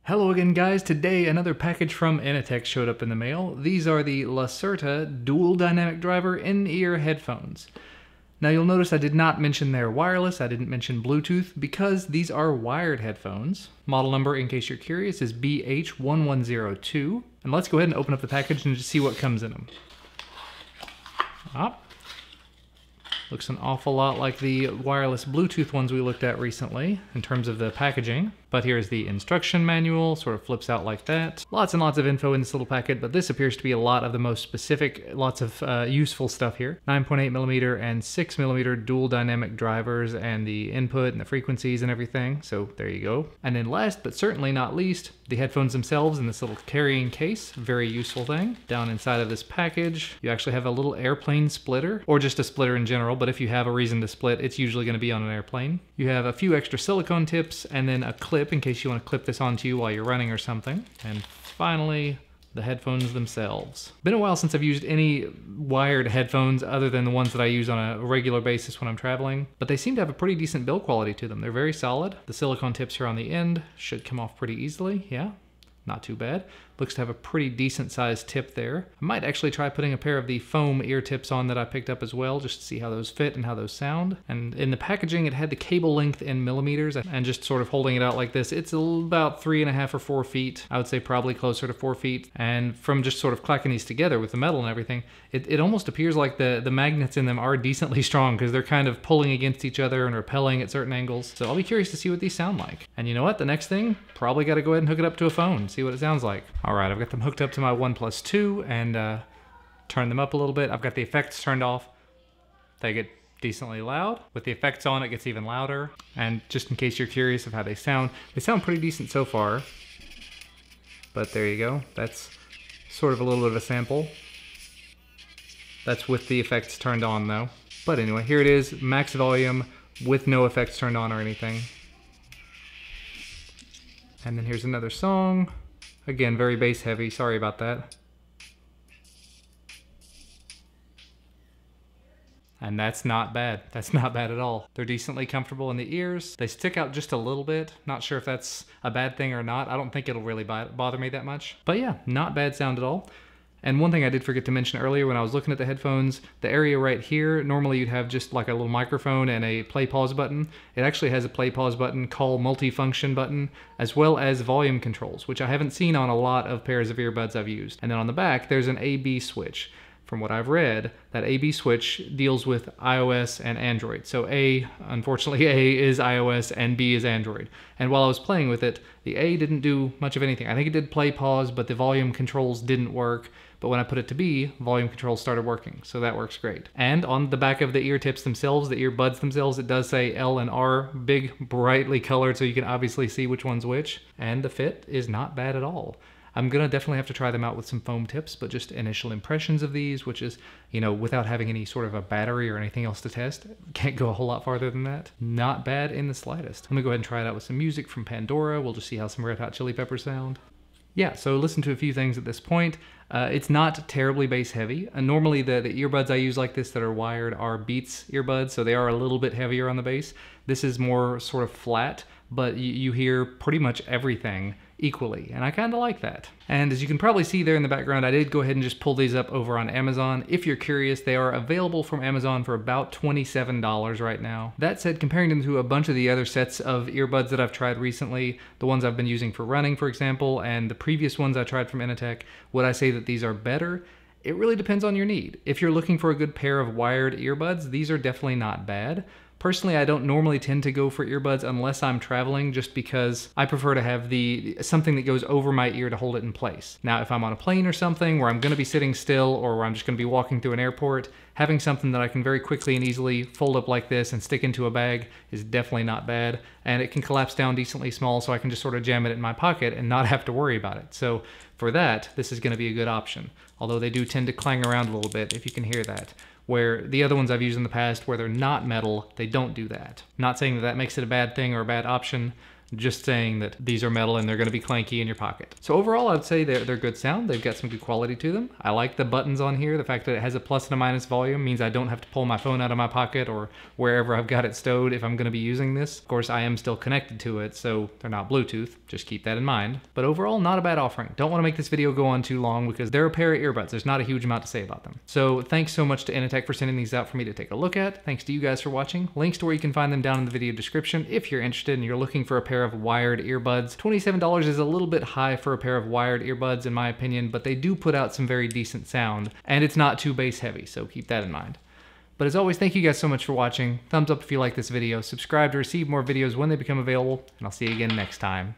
Hello again guys, today another package from Inateck showed up in the mail. These are the Lacerta dual dynamic driver in-ear headphones. Now you'll notice I did not mention they're wireless, I didn't mention Bluetooth, because these are wired headphones. Model number, in case you're curious, is BH1102. And let's go ahead and open up the package and just see what comes in them. Looks an awful lot like the wireless Bluetooth ones we looked at recently in terms of the packaging. But here's the instruction manual, sort of flips out like that. Lots and lots of info in this little packet, but this appears to be a lot of the most specific, lots of useful stuff here. 9.8mm and 6mm dual dynamic drivers and the input and the frequencies and everything. So there you go. And then last but certainly not least, the headphones themselves in this little carrying case. Very useful thing. Down inside of this package, you actually have a little airplane splitter, or just a splitter in general, but if you have a reason to split, it's usually going to be on an airplane. You have a few extra silicone tips and then a clip in case you want to clip this onto you while you're running or something. And finally, the headphones themselves. Been a while since I've used any wired headphones other than the ones that I use on a regular basis when I'm traveling, but they seem to have a pretty decent build quality to them. They're very solid. The silicone tips here on the end should come off pretty easily. Yeah, not too bad. Looks to have a pretty decent sized tip there. I might actually try putting a pair of the foam ear tips on that I picked up as well, just to see how those fit and how those sound. And in the packaging, it had the cable length in millimeters, and just sort of holding it out like this, it's about 3.5 or 4 feet. I would say probably closer to 4 feet. And from just sort of clacking these together with the metal and everything, it almost appears like the magnets in them are decently strong because they're kind of pulling against each other and repelling at certain angles. So I'll be curious to see what these sound like. And you know what? The next thing, probably got to go ahead and hook it up to a phone, see what it sounds like. All right, I've got them hooked up to my OnePlus 2 and turn them up a little bit. I've got the effects turned off. They get decently loud. With the effects on, it gets even louder. And just in case you're curious of how they sound pretty decent so far. But there you go. That's sort of a little bit of a sample. That's with the effects turned on though. But anyway, here it is, max volume with no effects turned on or anything. And then here's another song. Again, very bass heavy, sorry about that. And that's not bad. That's not bad at all. They're decently comfortable in the ears. They stick out just a little bit. Not sure if that's a bad thing or not. I don't think it'll really bother me that much. But yeah, not bad sound at all. And one thing I did forget to mention earlier when I was looking at the headphones, the area right here, normally you'd have just like a little microphone and a play pause button. It actually has a play pause button, call multifunction button, as well as volume controls, which I haven't seen on a lot of pairs of earbuds I've used. And then on the back, there's an A/B switch. From what I've read, that A/B switch deals with iOS and Android. So unfortunately A is iOS and B is Android. And while I was playing with it, the A didn't do much of anything. I think it did play pause, but the volume controls didn't work. But when I put it to B, volume controls started working, so that works great. And on the back of the ear tips themselves, the earbuds themselves, it does say L and R, big, brightly colored, so you can obviously see which one's which. And the fit is not bad at all. I'm gonna definitely have to try them out with some foam tips, but just initial impressions of these, which is, you know, without having any sort of a battery or anything else to test, can't go a whole lot farther than that. Not bad in the slightest. Let me go ahead and try it out with some music from Pandora. We'll just see how some Red Hot Chili Peppers sound. Yeah, so listen to a few things at this point. It's not terribly bass heavy. Normally the earbuds I use like this that are wired are Beats earbuds, so they are a little bit heavier on the bass. This is more sort of flat, but you hear pretty much everything equally, and I kind of like that. And as you can probably see there in the background, I did go ahead and just pull these up over on Amazon. If you're curious, they are available from Amazon for about $27 right now. That said, comparing them to a bunch of the other sets of earbuds that I've tried recently, the ones I've been using for running, for example, and the previous ones I tried from Inateck, would I say that these are better? It really depends on your need. If you're looking for a good pair of wired earbuds, these are definitely not bad. Personally, I don't normally tend to go for earbuds unless I'm traveling, just because I prefer to have something that goes over my ear to hold it in place. Now, if I'm on a plane or something where I'm gonna be sitting still, or where I'm just gonna be walking through an airport, having something that I can very quickly and easily fold up like this and stick into a bag is definitely not bad. And it can collapse down decently small, so I can just sort of jam it in my pocket and not have to worry about it. So for that, this is gonna be a good option. Although they do tend to clang around a little bit, if you can hear that. Where the other ones I've used in the past, where they're not metal, they don't do that. Not saying that that makes it a bad thing or a bad option, just saying that these are metal and they're gonna be clanky in your pocket. So overall, I'd say they're good sound. They've got some good quality to them. I like the buttons on here. The fact that it has a plus and a minus volume means I don't have to pull my phone out of my pocket or wherever I've got it stowed if I'm gonna be using this. Of course, I am still connected to it, so they're not Bluetooth. Just keep that in mind. But overall, not a bad offering. Don't wanna make this video go on too long because they're a pair of earbuds. There's not a huge amount to say about them. So thanks so much to Inateck for sending these out for me to take a look at. Thanks to you guys for watching. Links to where you can find them down in the video description if you're interested and you're looking for a pair of wired earbuds. $27 is a little bit high for a pair of wired earbuds in my opinion, but they do put out some very decent sound and it's not too bass heavy, so keep that in mind. But as always, thank you guys so much for watching. Thumbs up if you like this video, subscribe to receive more videos when they become available, and I'll see you again next time.